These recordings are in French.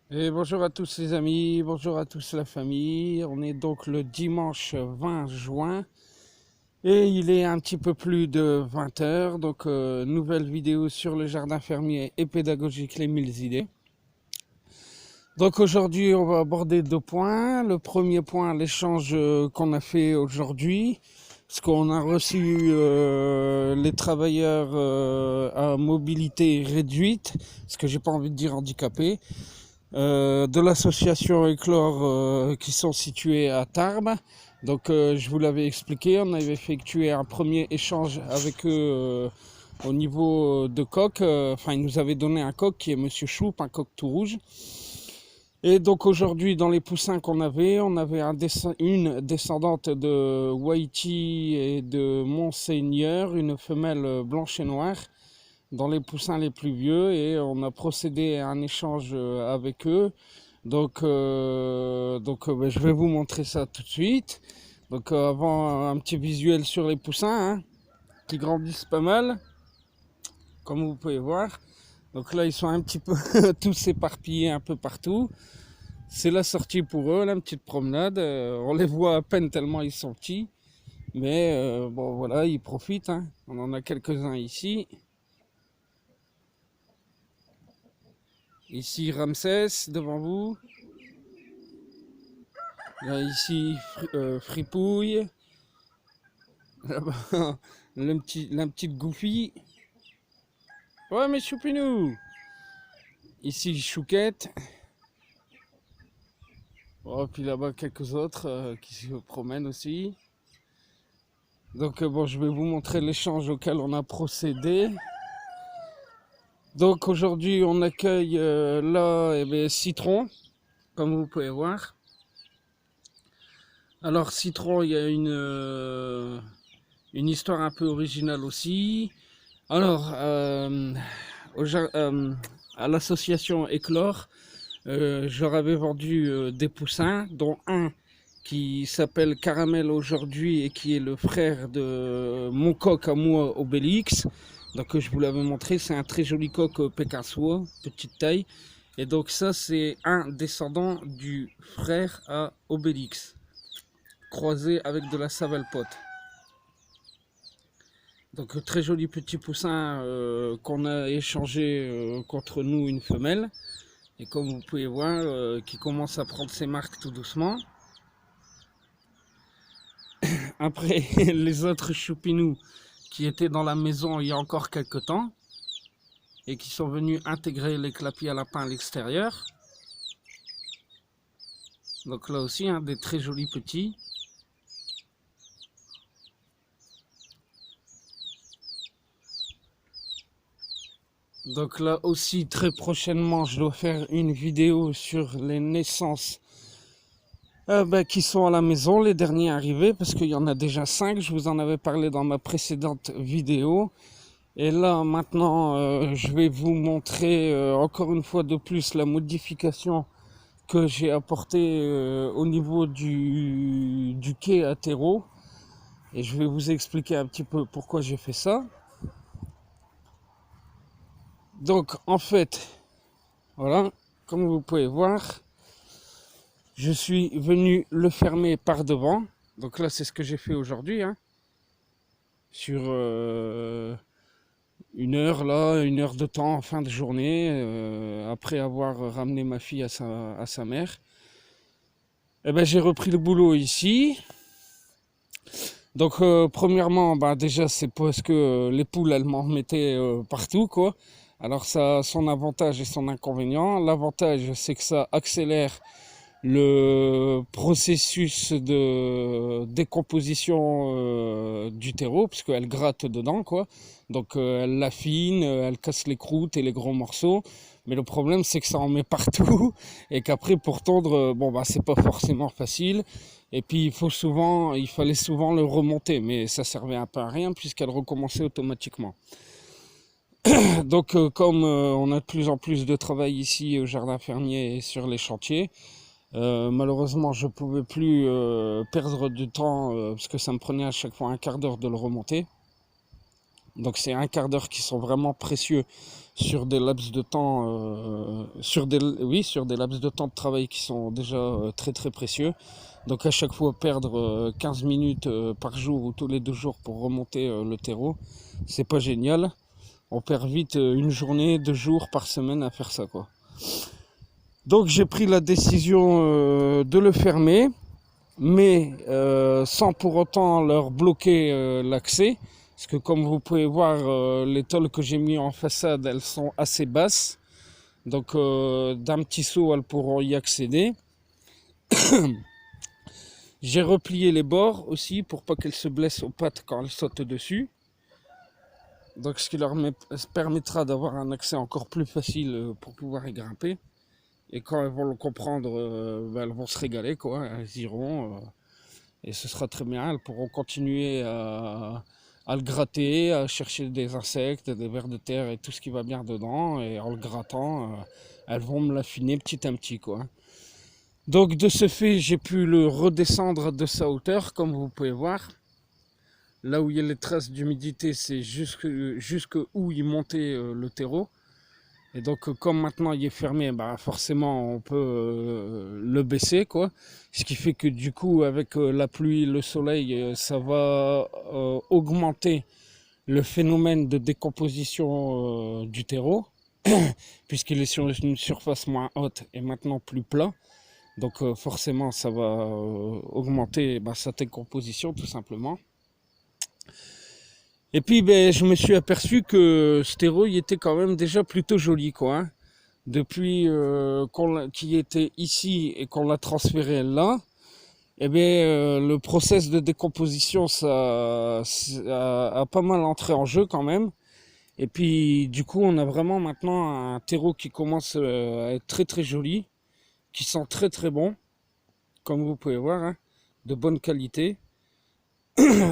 Et bonjour à tous les amis, bonjour à tous la famille. On est donc le dimanche 20 juin et il est un petit peu plus de 20 heures. Donc nouvelle vidéo sur le jardin fermier et pédagogique Les 1000 idées. Donc aujourd'hui on va aborder deux points. Le premier point, l'échange qu'on a fait aujourd'hui. Parce qu'on a reçu les travailleurs à mobilité réduite, ce que j'ai pas envie de dire handicapés, de l'association Éclore qui sont situés à Tarbes. Donc je vous l'avais expliqué, on avait effectué un premier échange avec eux au niveau de coq. Enfin, ils nous avaient donné un coq qui est Monsieur Choup, un coq tout rouge. Et donc aujourd'hui, dans les poussins qu'on avait, on avait une descendante de Wahiti et de Monseigneur, une femelle blanche et noire dans les poussins les plus vieux, et on a procédé à un échange avec eux. Donc, je vais vous montrer ça tout de suite. Donc avant un petit visuel sur les poussins hein, qui grandissent pas mal, comme vous pouvez voir. Donc là ils sont un petit peu tous éparpillés un peu partout. C'est la sortie pour eux, là, une petite promenade. On les voit à peine tellement ils sont petits. Mais bon voilà, ils profitent. Hein. On en a quelques-uns ici. Ici Ramsès devant vous. Là, ici Fripouille. Là-bas, la petite Goofy. Ouais mais Choupinou. Ici Chouquette. Oh, puis là-bas quelques autres qui se promènent aussi. Donc bon, je vais vous montrer l'échange auquel on a procédé. Donc aujourd'hui on accueille là Citron, comme vous pouvez voir. Alors Citron, il y a une histoire un peu originale aussi. Alors à l'association Éclore, je leur avais vendu des poussins, dont un qui s'appelle Caramel aujourd'hui et qui est le frère de mon coq à moi, Obélix. Donc je vous l'avais montré, c'est un très joli coq pékin soie, petite taille. Et donc ça c'est un descendant du frère à Obélix, croisé avec de la Savalpote. Donc très joli petit poussin qu'on a échangé contre nous une femelle. Et comme vous pouvez voir, qui commence à prendre ses marques tout doucement. Après les autres choupinous qui étaient dans la maison il y a encore quelques temps et qui sont venus intégrer les clapiers à lapin à l'extérieur. Donc là aussi, hein, des très jolis petits. Donc là aussi, très prochainement, je dois faire une vidéo sur les naissances qui sont à la maison, les derniers arrivés, parce qu'il y en a déjà 5. Je vous en avais parlé dans ma précédente vidéo. Et là, maintenant, je vais vous montrer encore une fois de plus la modification que j'ai apportée au niveau du quai à terreau. Et je vais vous expliquer un petit peu pourquoi j'ai fait ça. Donc, en fait, voilà, comme vous pouvez voir, je suis venu le fermer par devant. Donc là, c'est ce que j'ai fait aujourd'hui, hein, sur une heure de temps en fin de journée, après avoir ramené ma fille à sa mère. Et ben, j'ai repris le boulot ici. Donc premièrement, bah, déjà c'est parce que les poules elles m'en mettaient partout quoi. Alors ça a son avantage et son inconvénient. L'avantage c'est que ça accélère le processus de décomposition du terreau, puisqu'elle gratte dedans, quoi. Donc elle l'affine, elle casse les croûtes et les gros morceaux. Mais le problème, c'est que ça en met partout et qu'après, pour tondre, bon, bah, c'est pas forcément facile. Et puis, il fallait souvent le remonter, mais ça servait un peu à rien puisqu'elle recommençait automatiquement. Donc, comme on a de plus en plus de travail ici au jardin fermier et sur les chantiers, malheureusement, je pouvais plus perdre du temps parce que ça me prenait à chaque fois un quart d'heure de le remonter. Donc c'est un quart d'heure qui sont vraiment précieux sur des laps de temps, sur des laps de temps de travail qui sont déjà très très précieux. Donc à chaque fois perdre 15 minutes par jour ou tous les 2 jours pour remonter le terreau, c'est pas génial. On perd vite une journée, 2 jours par semaine à faire ça, quoi. Donc j'ai pris la décision de le fermer, mais sans pour autant leur bloquer l'accès. Parce que comme vous pouvez voir, les tôles que j'ai mis en façade, elles sont assez basses. Donc d'un petit saut, elles pourront y accéder. J'ai replié les bords aussi pour pas qu'elles se blessent aux pattes quand elles sautent dessus. Donc ce qui leur permettra d'avoir un accès encore plus facile pour pouvoir y grimper. Et quand elles vont le comprendre, elles vont se régaler, quoi. Elles iront et ce sera très bien. Elles pourront continuer à le gratter, à chercher des insectes, des vers de terre et tout ce qui va bien dedans. Et en le grattant, elles vont me l'affiner petit à petit, quoi. Donc de ce fait, j'ai pu le redescendre de sa hauteur, comme vous pouvez voir. Là où il y a les traces d'humidité, c'est jusque où il montait le terreau. Et donc comme maintenant il est fermé, bah forcément on peut le baisser, quoi. Ce qui fait que du coup avec la pluie, le soleil, ça va augmenter le phénomène de décomposition du terreau, puisqu'il est sur une surface moins haute et maintenant plus plat. Donc forcément ça va augmenter sa décomposition tout simplement. Et puis je me suis aperçu que ce terreau il était quand même déjà plutôt joli, quoi. Hein. Depuis qu'il était ici et qu'on l'a transféré là, le process de décomposition ça a pas mal entré en jeu quand même. Et puis du coup on a vraiment maintenant un terreau qui commence à être très très joli, qui sent très très bon, comme vous pouvez voir, hein, de bonne qualité.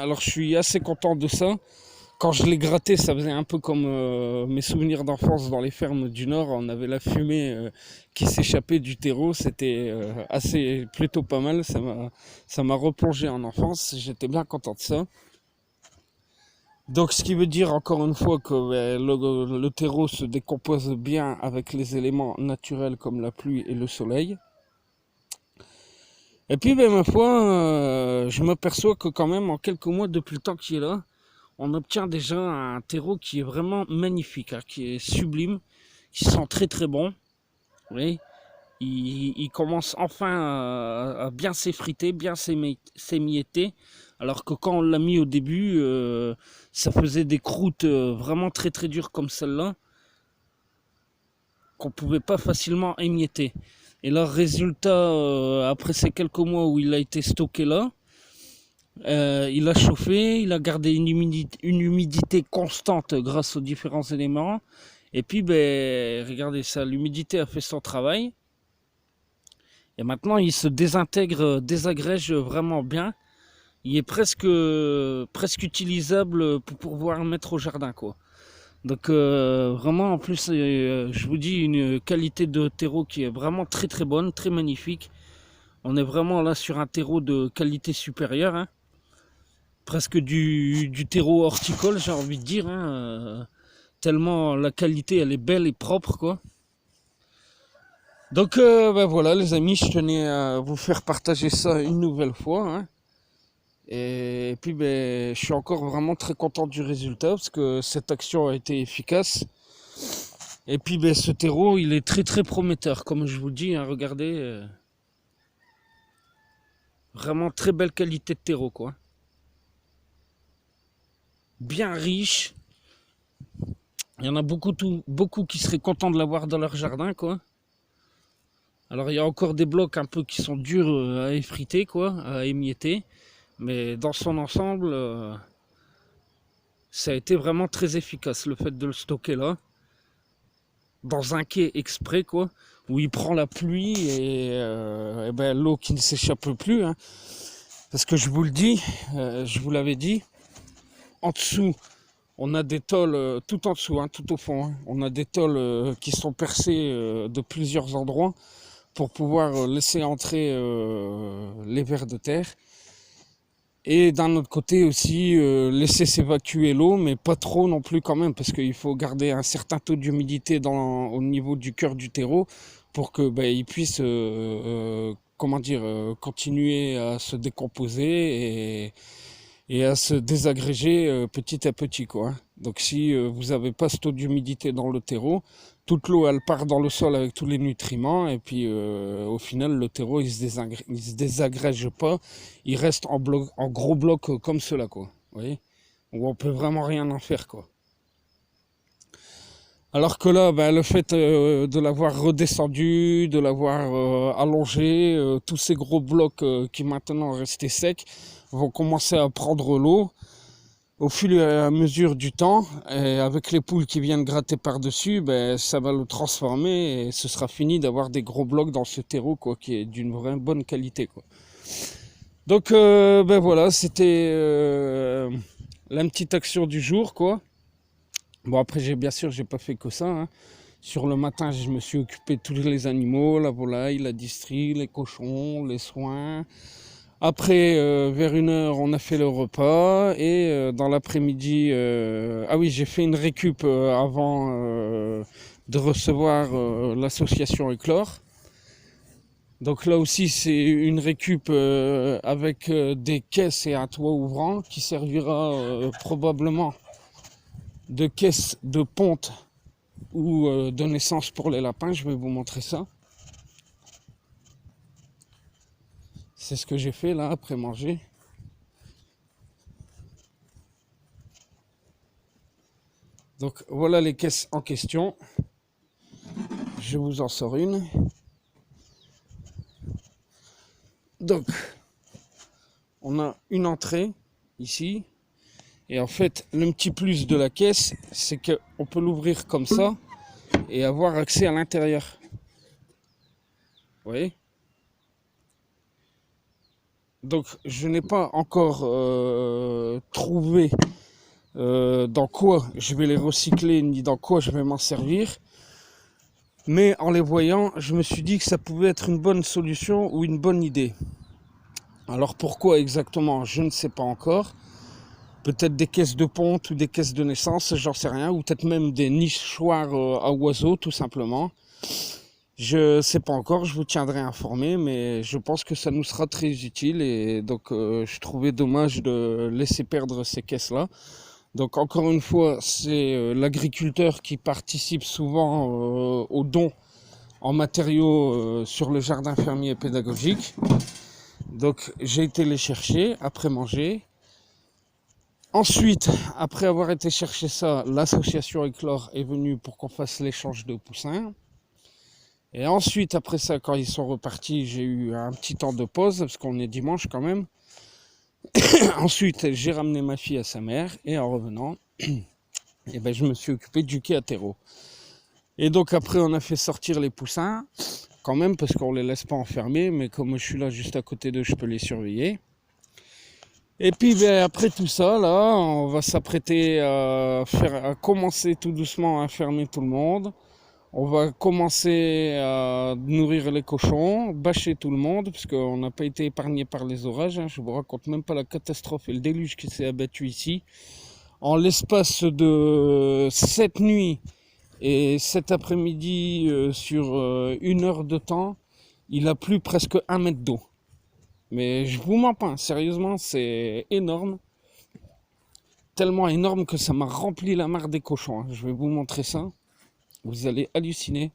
Alors je suis assez content de ça. Quand je l'ai gratté, ça faisait un peu comme mes souvenirs d'enfance dans les fermes du Nord. On avait la fumée qui s'échappait du terreau. C'était plutôt pas mal. Ça m'a replongé en enfance. J'étais bien content de ça. Donc ce qui veut dire encore une fois que le terreau se décompose bien avec les éléments naturels comme la pluie et le soleil. Et puis ma foi, je m'aperçois que quand même en quelques mois depuis le temps qu'il est là, on obtient déjà un terreau qui est vraiment magnifique, hein, qui est sublime, qui sent très très bon. Oui. Il commence enfin à bien s'effriter, bien s'émietter, alors que quand on l'a mis au début, ça faisait des croûtes vraiment très très dures comme celle-là, qu'on ne pouvait pas facilement émietter. Et là, résultat, après ces quelques mois où il a été stocké là, il a chauffé, il a gardé une humidité constante grâce aux différents éléments. Et puis, regardez ça, l'humidité a fait son travail. Et maintenant, il se désagrège vraiment bien. Il est presque utilisable pour pouvoir le mettre au jardin, quoi. Donc vraiment, en plus, je vous dis, une qualité de terreau qui est vraiment très très bonne, très magnifique. On est vraiment là sur un terreau de qualité supérieure, hein. Presque du terreau horticole, j'ai envie de dire, hein, tellement la qualité elle est belle et propre, quoi. Donc voilà les amis, je tenais à vous faire partager ça une nouvelle fois, hein. Et puis je suis encore vraiment très content du résultat parce que cette action a été efficace. Et puis ce terreau il est très très prometteur, comme je vous dis, hein, regardez, vraiment très belle qualité de terreau, quoi. Bien riche. Il y en a beaucoup qui seraient contents de l'avoir dans leur jardin, quoi. Alors il y a encore des blocs un peu qui sont durs à effriter, quoi, à émietter. Mais dans son ensemble, ça a été vraiment très efficace, le fait de le stocker là. Dans un quai exprès, quoi, où il prend la pluie et l'eau qui ne s'échappe plus, hein. Parce que je vous le dis, je vous l'avais dit, en dessous, on a des tôles, tout en dessous, hein, tout au fond, hein, on a des tôles qui sont percées de plusieurs endroits pour pouvoir laisser entrer les vers de terre. Et d'un autre côté aussi, laisser s'évacuer l'eau, mais pas trop non plus quand même, parce qu'il faut garder un certain taux d'humidité au niveau du cœur du terreau pour que il puisse comment dire, continuer à se décomposer et à se désagréger petit à petit, quoi. Donc si vous n'avez pas ce taux d'humidité dans le terreau, toute l'eau elle part dans le sol avec tous les nutriments et puis au final le terreau il se désagrège pas, il reste en gros bloc comme cela, quoi. Vous voyez, où on peut vraiment rien en faire, quoi. Alors que là, le fait de l'avoir redescendu, de l'avoir allongé, tous ces gros blocs qui maintenant restaient secs vont commencer à prendre l'eau au fur et à mesure du temps. Et avec les poules qui viennent gratter par-dessus, ça va le transformer et ce sera fini d'avoir des gros blocs dans ce terreau, quoi, qui est d'une vraie bonne qualité, quoi. Donc voilà, c'était la petite action du jour, quoi. Bon, après, bien sûr, j'ai pas fait que ça, hein. Sur le matin, je me suis occupé de tous les animaux, la volaille, la distrie, les cochons, les soins. Après, vers 1h, on a fait le repas. Et dans l'après-midi, ah oui, j'ai fait une récup avant de recevoir l'association Éclore. Donc là aussi, c'est une récup avec des caisses et un toit ouvrant qui servira probablement de caisse de ponte ou de naissance pour les lapins. Je vais vous montrer ça. C'est ce que j'ai fait là après manger. Donc voilà les caisses en question. Je vous en sors une. Donc on a une entrée ici. Et en fait, le petit plus de la caisse, c'est qu'on peut l'ouvrir comme ça et avoir accès à l'intérieur. Vous voyez ? Donc je n'ai pas encore trouvé dans quoi je vais les recycler ni dans quoi je vais m'en servir. Mais en les voyant, je me suis dit que ça pouvait être une bonne solution ou une bonne idée. Alors pourquoi exactement, je ne sais pas encore. Peut-être des caisses de ponte ou des caisses de naissance, j'en sais rien. Ou peut-être même des nichoirs à oiseaux, tout simplement. Je ne sais pas encore, je vous tiendrai informé, mais je pense que ça nous sera très utile. Et donc je trouvais dommage de laisser perdre ces caisses-là. Donc encore une fois, c'est l'agriculteur qui participe souvent aux dons en matériaux sur le jardin fermier pédagogique. Donc j'ai été les chercher après manger. Ensuite, après avoir été chercher ça, l'association Éclore est venue pour qu'on fasse l'échange de poussins. Et ensuite, après ça, quand ils sont repartis, j'ai eu un petit temps de pause, parce qu'on est dimanche quand même. Ensuite, j'ai ramené ma fille à sa mère, et en revenant, je me suis occupé du quai à terreau. Et donc après, on a fait sortir les poussins, quand même, parce qu'on ne les laisse pas enfermer, mais comme je suis là juste à côté d'eux, je peux les surveiller. Et puis après tout ça, là, on va s'apprêter à commencer tout doucement à fermer tout le monde. On va commencer à nourrir les cochons, bâcher tout le monde, parce qu'on n'a pas été épargné par les orages, hein. Je ne vous raconte même pas la catastrophe et le déluge qui s'est abattu ici. En l'espace de 7 nuits et cet après-midi, sur 1 heure de temps, il a plu presque 1 mètre d'eau. Mais je vous mens pas, sérieusement, c'est énorme. Tellement énorme que ça m'a rempli la mare des cochons, hein. Je vais vous montrer ça. Vous allez halluciner.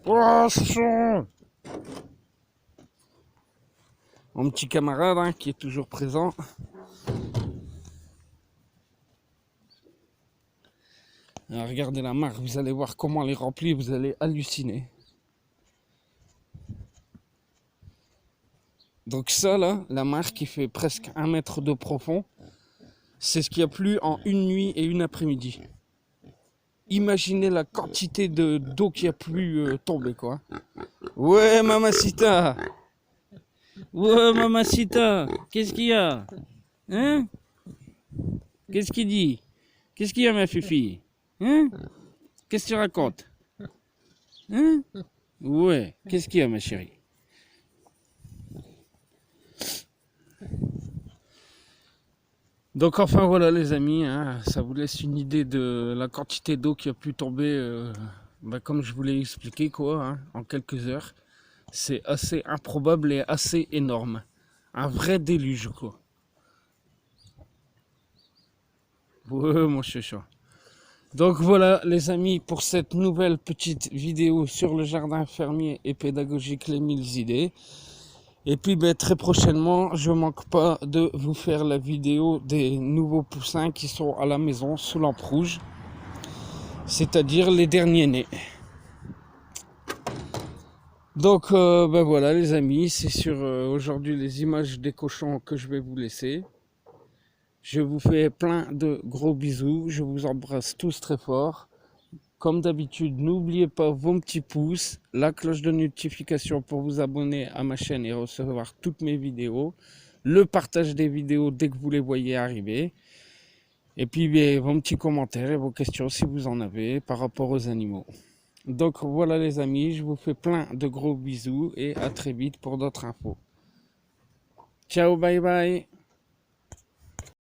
Poisson! Mon petit camarade, hein, qui est toujours présent. Alors, regardez la mare, vous allez voir comment elle est remplie, vous allez halluciner. Donc ça là, la mare qui fait presque 1 mètre de profond, c'est ce qu'il y a plu en une nuit et une après-midi. Imaginez la quantité d'eau qui a plu tomber, quoi. Ouais, mamacita. Ouais, mamacita. Qu'est-ce qu'il y a? Hein? Qu'est-ce qu'il dit? Qu'est-ce qu'il y a, ma fifi? Hein? Qu'est-ce que tu racontes? Hein? Ouais, qu'est-ce qu'il y a, ma chérie? Donc enfin voilà les amis, hein, ça vous laisse une idée de la quantité d'eau qui a pu tomber, comme je vous l'ai expliqué quoi, hein, en quelques heures. C'est assez improbable et assez énorme. Un vrai déluge quoi. Ouais mon chouchou. Donc voilà les amis pour cette nouvelle petite vidéo sur le jardin fermier et pédagogique Les 1000 idées. Et puis très prochainement, je ne manque pas de vous faire la vidéo des nouveaux poussins qui sont à la maison sous lampe rouge, c'est-à-dire les derniers nés. Donc voilà les amis, c'est sur aujourd'hui les images des cochons que je vais vous laisser. Je vous fais plein de gros bisous, je vous embrasse tous très fort. Comme d'habitude, n'oubliez pas vos petits pouces, la cloche de notification pour vous abonner à ma chaîne et recevoir toutes mes vidéos, le partage des vidéos dès que vous les voyez arriver, et puis vos petits commentaires et vos questions si vous en avez par rapport aux animaux. Donc voilà les amis, je vous fais plein de gros bisous et à très vite pour d'autres infos. Ciao, bye bye.